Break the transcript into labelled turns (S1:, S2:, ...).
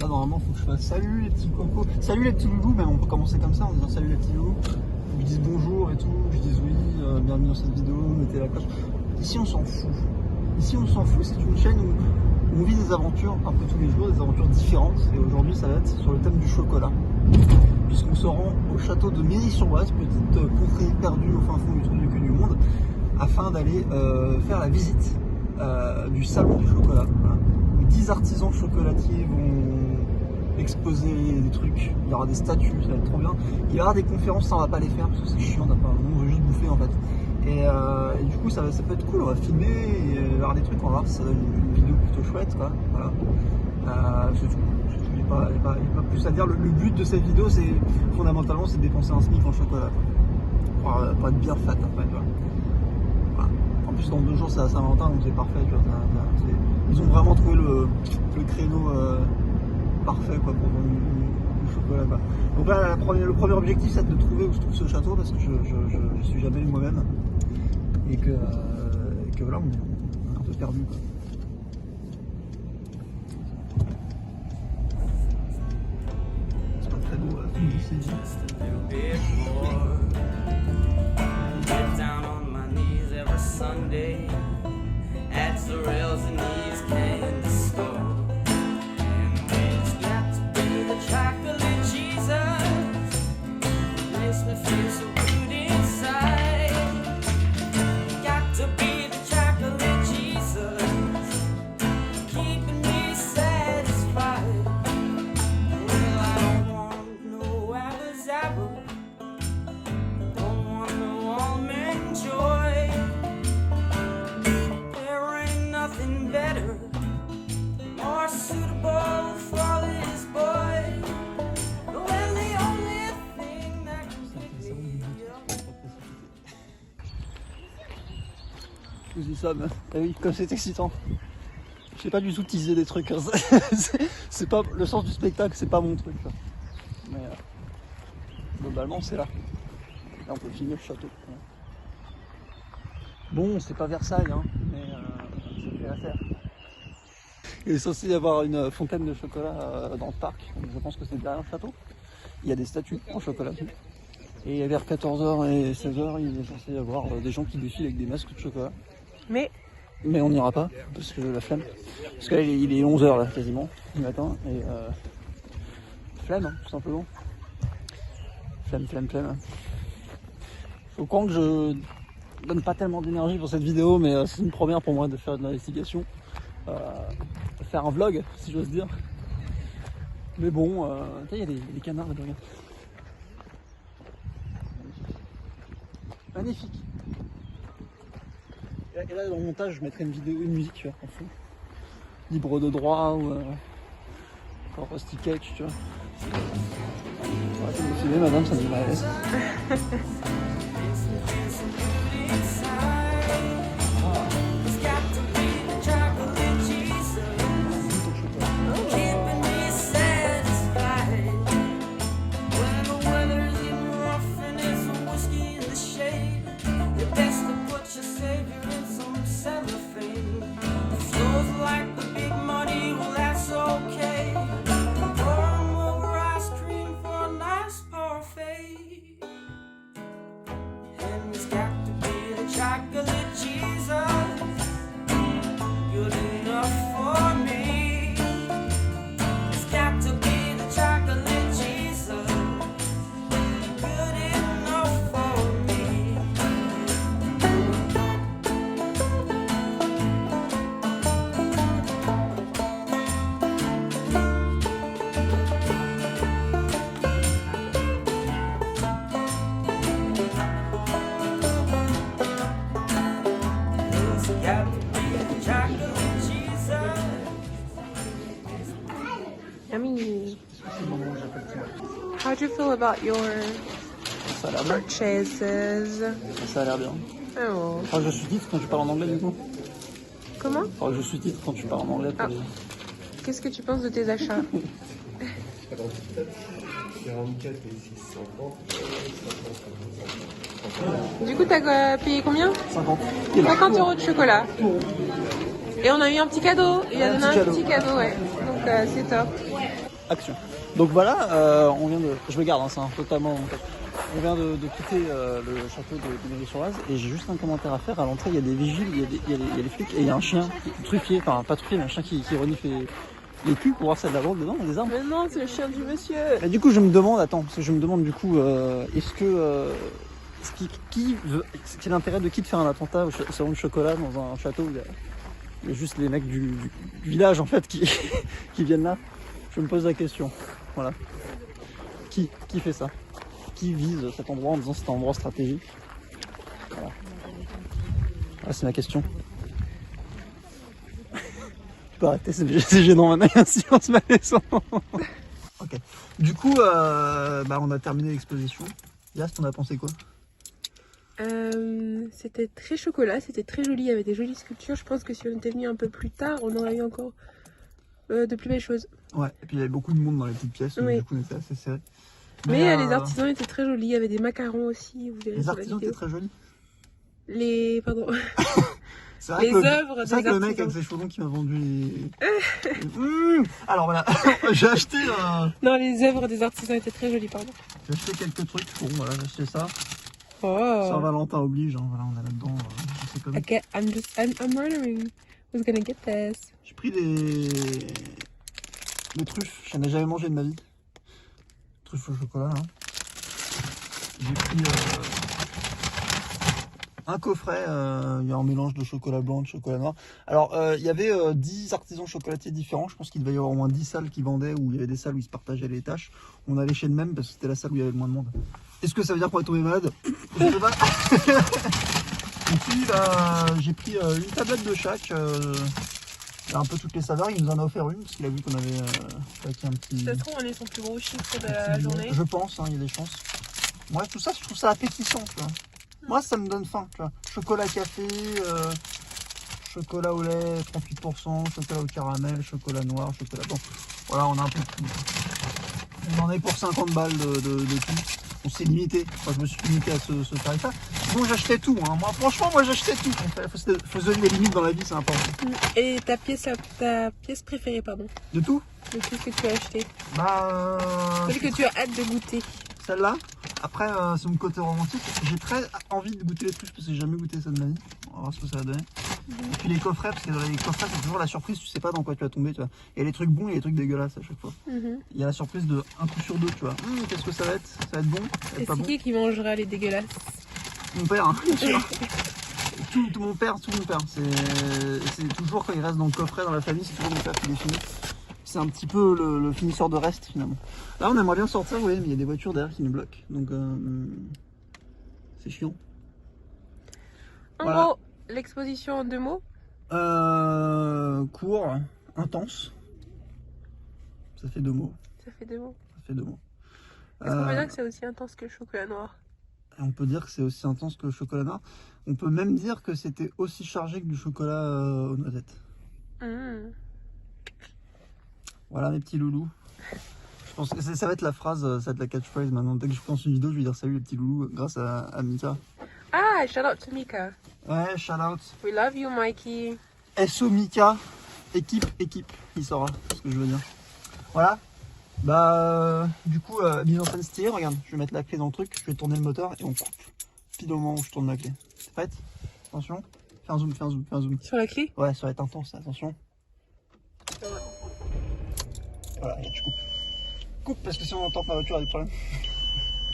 S1: Là normalement faut que je fasse salut les petits cocos, salut les petits loulous, même on peut commencer comme ça en disant salut les petits loulous. Ils disent bonjour et tout, je dis oui, bienvenue dans cette vidéo, mettez la cloche. Ici on s'en fout. Ici on s'en fout, c'est une chaîne où on vit des aventures un peu tous les jours, des aventures différentes. Et aujourd'hui ça va être sur le thème du chocolat. Puisqu'on se rend au château de Méry-sur-Oise, petite contrée perdue au fin fond du trou du cul du monde, afin d'aller faire la visite du salon du chocolat. Voilà. 10 artisans chocolatiers vont exposer des trucs, il y aura des statues, ça va être trop bien. Il y aura des conférences, ça on va pas les faire parce que c'est chiant, on veut juste bouffer en fait. Et du coup ça peut être cool, on va filmer, et il y aura des trucs, on va voir si ça donne une vidéo plutôt chouette quoi. Voilà. C'est tout. Il n'y a pas plus à dire. Le but de cette vidéo c'est fondamentalement c'est de dépenser un SMIC en chocolat. Pour être bien fat après. Tu vois. Voilà. En plus dans 2 jours c'est à Saint-Valentin donc c'est parfait. Tu vois, ils ont vraiment trouvé le créneau parfait quoi, pour vendre du chocolat. Quoi. Donc là le premier objectif c'est de trouver où se trouve ce château parce que je suis jamais allé moi-même et que voilà on est un peu perdu quoi. C'est pas très beau
S2: Sunday, adds the rails and knees candy store. And it's got to be the chocolate Jesus, makes me feel so good inside. Got to be the chocolate Jesus, keeping me satisfied. Well, I don't want no apples, apple, don't want no almond joy. Better, more suitable for this boy. When the only thing that can pick me up.
S1: Je vous dis ça, mais ah oui, comme c'est excitant. Je sais pas du tout teaser des trucs. Hein. C'est pas le sens du spectacle, c'est pas mon truc. Là. Mais globalement, c'est là. Là, on peut filmer le château. Bon, c'est pas Versailles, hein, mais ça fait l'affaire. Il est censé y avoir une fontaine de chocolat dans le parc, donc je pense que c'est derrière le château. Il y a des statues en chocolat. Et vers 14h et 16h, il est censé y avoir des gens qui défilent avec des masques de chocolat. Mais on n'ira pas, parce que la flemme. Parce que là, il est 11h là, quasiment, du matin, et flemme, hein, tout simplement. Flemme. Faut croire que je donne pas tellement d'énergie pour cette vidéo, mais c'est une première pour moi de faire de l'investigation. Faire un vlog, si j'ose dire. Mais bon, il y a des canards là-dedans. Magnifique. Et là, dans le montage, je mettrai une musique, tu vois, en fond. Libre de droit ou encore Rusty Cage, tu vois. Arrêtez de me filmer, madame, ça me met mal à l'aise.
S2: Chocolate Jesus, good enough for me. It's got to be the chocolate Jesus, good enough for me.
S3: Yummy. How do you feel about your
S1: Ça a l'air bien.
S3: purchases?
S1: Ça a l'air bien.
S3: Oh.
S1: Faudra que je sous-titre quand tu parles en anglais du coup.
S3: Comment?
S1: Faudra que je sous-titre quand tu parles en anglais. Pour
S3: Ah. Qu'est-ce que tu penses de tes achats?
S4: 44 et 650.
S3: Du coup, t'as payé combien?
S1: 50.
S3: 50 € de chocolat. Et on a eu un petit cadeau. Il a donné un petit cadeau, ouais. Donc c'est top.
S1: action. Donc voilà, on vient de... Je me garde, hein, c'est totalement... On vient de quitter le château de Méry-sur-Oise et j'ai juste un commentaire à faire. À l'entrée, il y a des vigiles, il y a des flics et il y a un chien truffier, enfin pas truffier, mais un chien qui renifle les culs pour voir s'il y a de la drogue dedans, des armes.
S3: Mais non, c'est le chien du monsieur.
S1: Et du coup, je me demande, du coup, est-ce que... quel est l'intérêt de qui de faire un attentat au salon de chocolat dans un château où il y a juste les mecs du village en fait qui viennent là? Je me pose la question. Voilà. Qui fait ça? Qui vise cet endroit en disant que c'est un endroit stratégique? Voilà. C'est ma question. Tu peux arrêter, c'est gênant maintenant, il y a un silence malaisant. Ok. Du coup, on a terminé l'exposition. Yas, t'en as pensé quoi?
S3: C'était très chocolat, c'était très joli, il y avait des jolies sculptures. Je pense que si on était venu un peu plus tard, on aurait eu encore de plus belles choses.
S1: Ouais, et puis il y avait beaucoup de monde dans les petites pièces, donc
S3: Oui.
S1: du coup on était assez serré.
S3: Mais les artisans étaient très jolis, il y avait des macarons aussi. Vous verrez
S1: Les
S3: sur la
S1: artisans
S3: vidéo.
S1: étaient très jolis.
S3: Pardon.
S1: C'est vrai
S3: Les
S1: que
S3: œuvres
S1: c'est vrai
S3: des
S1: que le mec
S3: artisans.
S1: avec ses cheveux longs qui m'a vendu les... Alors voilà, j'ai acheté
S3: Non, les œuvres des artisans étaient très jolies, pardon.
S1: j'ai acheté quelques trucs. Bon voilà, j'ai acheté ça.
S3: Oh.
S1: Saint-Valentin oblige, hein. Voilà, on est là-dedans. Je sais comment.
S3: Okay, I'm murdering. Who's gonna get this?
S1: J'ai pris des truffes, j'en ai jamais mangé de ma vie. Truffes au chocolat là. J'ai pris un coffret, il y a un mélange de chocolat blanc, de chocolat noir. Alors il y avait 10 artisans chocolatiers différents, je pense qu'il devait y avoir au moins 10 salles qui vendaient, où il y avait des salles où ils se partageaient les tâches. On allait chez le même parce que c'était la salle où il y avait le moins de monde. Est-ce que ça veut dire qu'on est tombé malade? Je sais pas. Et puis j'ai pris une tablette de chaque. Il y a un peu toutes les saveurs, il nous en a offert une parce qu'il a vu qu'on avait claqué un petit...
S3: Ça se trouve, on est son plus gros chiffre de
S1: un
S3: la
S1: petit billet.
S3: journée.
S1: Je pense, hein, il y a des chances. Moi tout ça, je trouve ça appétissant, tu vois. Moi ça me donne faim, tu vois. Chocolat café, chocolat au lait 38%, chocolat au caramel, chocolat noir, chocolat blanc. Voilà, on a un peu de tout. On en est pour 50 balles de tout. On s'est limité. Moi je me suis limité à ce tarif-là. Sinon j'achetais tout, hein. Moi franchement j'achetais tout. Faut se donner des limites dans la vie, c'est important.
S3: Et ta pièce préférée, pardon,
S1: De tout?
S3: de tout ce que tu as acheté.
S1: Bah...
S3: Celle que tu as hâte de goûter.
S1: Celle-là. Après, c'est mon côté romantique. J'ai très envie de goûter les trucs parce que j'ai jamais goûté ça de ma vie. On va voir ce que ça va donner. Et puis les coffrets, parce que dans les coffrets, c'est toujours la surprise. Tu sais pas dans quoi tu vas tomber, tu vois. Il y a les trucs bons et les trucs dégueulasses à chaque fois. Il y a la surprise de un coup sur deux, tu vois. Qu'est-ce que ça va être? Ça va être bon? Ça va
S3: Et
S1: être pas
S3: c'est
S1: bon?
S3: qui mangera les dégueulasses?
S1: Mon père, hein, bien sûr. tout mon père. C'est toujours quand il reste dans le coffret dans la famille, c'est toujours mon père qui les finit. C'est un petit peu le finisseur de reste finalement. Là on aimerait bien sortir, vous voyez, mais il y a des voitures derrière qui nous bloquent. Donc c'est chiant.
S3: En
S1: Voilà.
S3: gros, l'exposition en 2 mots.
S1: Court, intense. Ça fait 2 mots.
S3: Ça fait 2 mots.
S1: Ça fait 2 mots.
S3: Est-ce qu'on peut dire que c'est aussi intense que le chocolat noir?
S1: On peut dire que c'est aussi intense que le chocolat noir. On peut même dire que c'était aussi chargé que du chocolat aux noisettes. Voilà mes petits loulous. Je pense que ça va être la phrase, ça va être la catchphrase maintenant. Dès que je pense une vidéo, je vais dire salut les petits loulous grâce à Mika.
S3: Ah, shout out to Mika.
S1: Ouais, shout out.
S3: We love you, Mikey.
S1: SO Mika, équipe, il saura ce que je veux dire. Voilà. Bah, du coup, mise en scène stylée, regarde, je vais mettre la clé dans le truc, je vais tourner le moteur et on coupe pile au moment où je tourne la clé. T'es prête? Attention. Fais un zoom.
S3: Sur la clé?
S1: Ouais, ça va être intense, attention. Voilà, tu coupes. Coupe parce que sinon on entend que ma voiture a des problèmes.